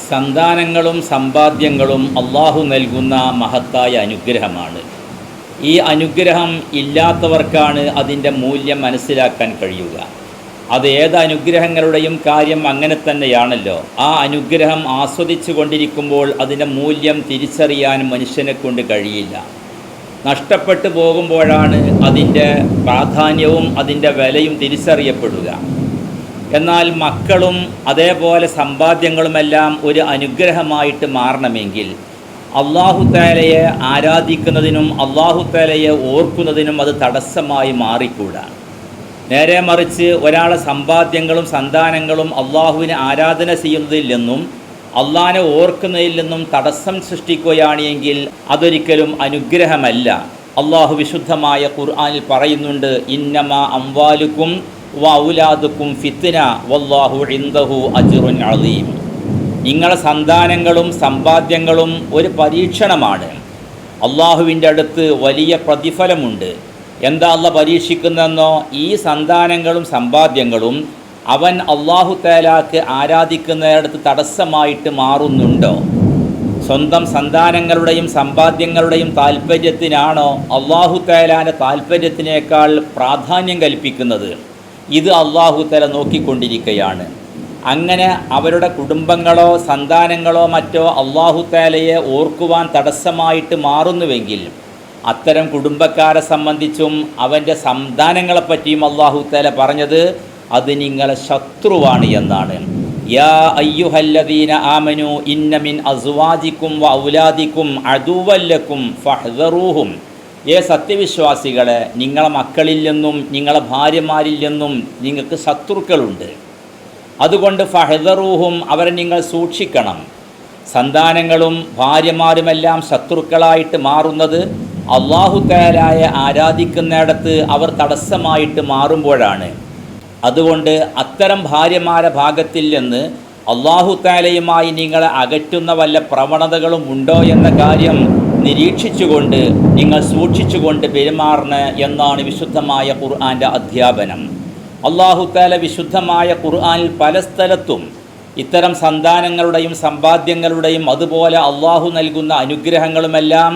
സന്താനങ്ങളും സമ്പാദ്യങ്ങളും അള്ളാഹു നൽകുന്ന മഹത്തായ അനുഗ്രഹമാണ്. ഈ അനുഗ്രഹം ഇല്ലാത്തവർക്കാണ് അതിൻ്റെ മൂല്യം മനസ്സിലാക്കാൻ കഴിയുക. അത് ഏത് അനുഗ്രഹങ്ങളുടെയും കാര്യം അങ്ങനെ തന്നെയാണല്ലോ. ആ അനുഗ്രഹം ആസ്വദിച്ചു കൊണ്ടിരിക്കുമ്പോൾ അതിൻ്റെ മൂല്യം തിരിച്ചറിയാൻ മനുഷ്യനെ കൊണ്ട് കഴിയില്ല. നഷ്ടപ്പെട്ടു പോകുമ്പോഴാണ് അതിൻ്റെ പ്രാധാന്യവും അതിൻ്റെ വിലയും തിരിച്ചറിയപ്പെടുക. എന്നാൽ മക്കളും അതേപോലെ സമ്പാദ്യങ്ങളുമെല്ലാം ഒരു അനുഗ്രഹമായിട്ട് മാറണമെങ്കിൽ അല്ലാഹു തആലയെ ആരാധിക്കുന്നതിനും അല്ലാഹു തആലയെ ഓർക്കുന്നതിനും അത് തടസ്സമായി മാറിക്കൂടാ. നേരെ മറിച്ച് ഒരാളെ സമ്പാദ്യങ്ങളും സന്താനങ്ങളും അള്ളാഹുവിനെ ആരാധന ചെയ്യുന്നതിൽ നിന്നും അള്ളാഹിനെ ഓർക്കുന്നതിൽ നിന്നും തടസ്സം സൃഷ്ടിക്കുകയാണെങ്കിൽ അതൊരിക്കലും അനുഗ്രഹമല്ല. അള്ളാഹു വിശുദ്ധമായ ഖുർആനിൽ പറയുന്നുണ്ട്, ഇന്നമാ അംവാലുക്കും വഔലാദുക്കും ഫിത്ന വല്ലാഹു ഇൻദഹു അജ്റുൻ അളീം. നിങ്ങളെ സന്താനങ്ങളും സമ്പാദ്യങ്ങളും ഒരു പരീക്ഷണമാണ്. അള്ളാഹുവിൻ്റെ അടുത്ത് വലിയ പ്രതിഫലമുണ്ട്. എന്താ അള്ളാഹ് പരീക്ഷിക്കുന്നതെന്നോ, ഈ സന്താനങ്ങളും സമ്പാദ്യങ്ങളും അവൻ അല്ലാഹു തആലാക്ക് ആരാധിക്കുന്നിടത്ത് തടസ്സമായിട്ട് മാറുന്നുണ്ടോ? സ്വന്തം സന്താനങ്ങളുടെയും സമ്പാദ്യങ്ങളുടെയും താല്പര്യത്തിനാണോ അല്ലാഹു തആലാന്റെ താല്പര്യത്തിനേക്കാൾ പ്രാധാന്യം കൽപ്പിക്കുന്നത്? ഇത് അല്ലാഹു തആല നോക്കിക്കൊണ്ടിരിക്കുകയാണ്. അങ്ങനെ അവരുടെ കുടുംബങ്ങളോ സന്താനങ്ങളോ മറ്റോ അല്ലാഹു തആലയെ ഓർക്കുവാൻ തടസ്സമായിട്ട് മാറുന്നുവെങ്കിൽ അത്തരം കുടുംബക്കാരെ സംബന്ധിച്ചും അവൻ്റെ സന്താനങ്ങളെപ്പറ്റിയും അല്ലാഹു തആല പറഞ്ഞത് അത് നിങ്ങളെ ശത്രുവാണ് എന്നാണ്. യാ അയ്യുഹല്ലദീന ആമനു ഇന്ന മിൻ അസ്വാജിക്കും വ ഔലാദിക്കും അദുവല്ലക്കും ഫഹ്ദറൂഹും. സത്യവിശ്വാസികളെ, നിങ്ങളെ മക്കളിൽ നിന്നും നിങ്ങളെ ഭാര്യമാരിൽ നിന്നും നിങ്ങൾക്ക് ശത്രുക്കളുണ്ട്. അതുകൊണ്ട് ഫഹ്ദറൂഹും, അവരെ നിങ്ങൾ സൂക്ഷിക്കണം. സന്താനങ്ങളും ഭാര്യമാരുമെല്ലാം ശത്രുക്കളായിട്ട് മാറുന്നത് അല്ലാഹു തആലയെ ആരാധിക്കുന്നിടത്ത് അവർ തടസ്സമായിട്ട് മാറുമ്പോഴാണ്. അതുകൊണ്ട് അത്തരം ഭാര്യമാരെ ഭാഗത്തിൽ നിന്ന് അല്ലാഹു തആലയുമായി നിങ്ങളെ അകറ്റുന്ന വല്ല പ്രവണതകളും ഉണ്ടോ എന്ന കാര്യം നിരീക്ഷിച്ചുകൊണ്ട് നിങ്ങൾ സൂക്ഷിച്ചുകൊണ്ട് പെരുമാറണം എന്നാണ് വിശുദ്ധമായ ഖുർആൻ്റെ അധ്യാപനം. അല്ലാഹു തആല വിശുദ്ധമായ ഖുർആനിൽ പല സ്ഥലത്തും ഇത്തരം സന്താനങ്ങളുടെയും സമ്പാദ്യങ്ങളുടെയും അതുപോലെ അല്ലാഹു നൽകുന്ന അനുഗ്രഹങ്ങളുമെല്ലാം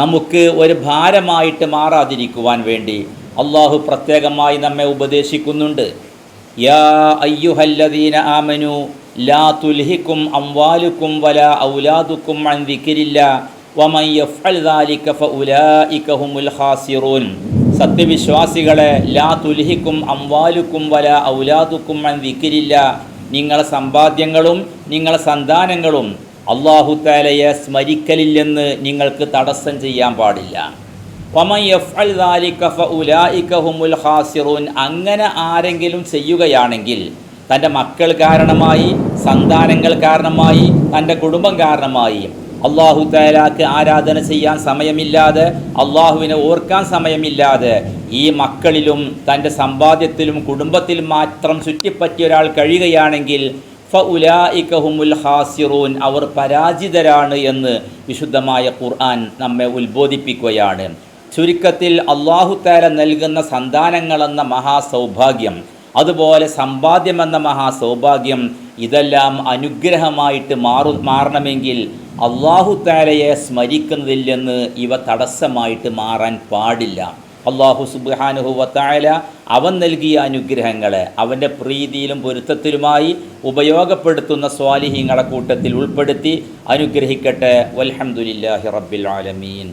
നമുക്ക് ഒരു ഭാരമായിട്ട് മാറാതിരിക്കുവാൻ വേണ്ടി അല്ലാഹു പ്രത്യേകമായി നമ്മെ ഉപദേശിക്കുന്നുണ്ട്. യാ അയ്യുഹല്ലദീന ആമനു ലാ തുൽഹിക്കും അംവാലുക്കും വലാ ഔലാദുക്കും അൻ ദിക്രില്ലാ വമൻ യഫ്അൽ ദാലിക ഫഉലൈക ഹുമുൽ ഖാസിറൂൻ. സത്യവിശ്വാസികളെ, ലാ തുൽഹിക്കും അംവാലുക്കും വലാ ഔലാദുക്കും അൻ ദിക്രില്ലാ, നിങ്ങളെ സമ്പാദ്യങ്ങളും നിങ്ങളെ സന്താനങ്ങളും അല്ലാഹു തആലയെ സ്മരിക്കലിൽ നിന്ന് നിങ്ങൾക്ക് തടസ്സം ചെയ്യാൻ പാടില്ല. വമൻ യഫ്അൽ ദാലിക ഫഉലൈക ഹുമുൽ ഖാസിറൂൻ. അങ്ങനെ ആരെങ്കിലും ചെയ്യുകയാണെങ്കിൽ, തൻ്റെ മക്കൾ കാരണമായി, സന്താനങ്ങൾ കാരണമായി, തൻ്റെ കുടുംബം കാരണമായി അല്ലാഹു തആലാക്ക് ആരാധന ചെയ്യാൻ സമയമില്ലാതെ, അല്ലാഹുവിനെ ഓർക്കാൻ സമയമില്ലാതെ ഈ മക്കളിലും തൻ്റെ സമ്പാദ്യത്തിലും കുടുംബത്തിലും മാത്രം ചുറ്റിപ്പറ്റിയ ഒരാൾ കഴിയുകയാണെങ്കിൽ ഫഉലൈക ഹുമുൽ ഖാസിറൂൻ, അവർ പരാജിതരാണ് എന്ന് വിശുദ്ധമായ ഖുർആൻ നമ്മെ ഉത്ബോധിപ്പിക്കുകയാണ്. ചുരുക്കത്തിൽ അല്ലാഹു തആല നൽകുന്ന സന്താനങ്ങളെന്ന മഹാസൗഭാഗ്യം, അതുപോലെ സമ്പാദ്യമെന്ന മഹാസൗഭാഗ്യം, ഇതെല്ലാം അനുഗ്രഹമായിട്ട് മാറണമെങ്കിൽ അല്ലാഹു തആലയെ സ്മരിക്കുന്നതിൽ നിന്ന് ഇവ തടസ്സമായിട്ട് മാറാൻ പാടില്ല. അല്ലാഹു സുബ്ഹാനഹു വ തആല അവൻ നൽകിയ അനുഗ്രഹങ്ങളെ അവൻ്റെ പ്രീതിയിലും പൊരുത്തത്തിലുമായി ഉപയോഗപ്പെടുത്തുന്ന സ്വാലിഹീങ്ങളെ കൂട്ടത്തിൽ ഉൾപ്പെടുത്തി അനുഗ്രഹിക്കട്ടെ. വൽഹംദുലില്ലാഹി റബ്ബിൽ ആലമീൻ.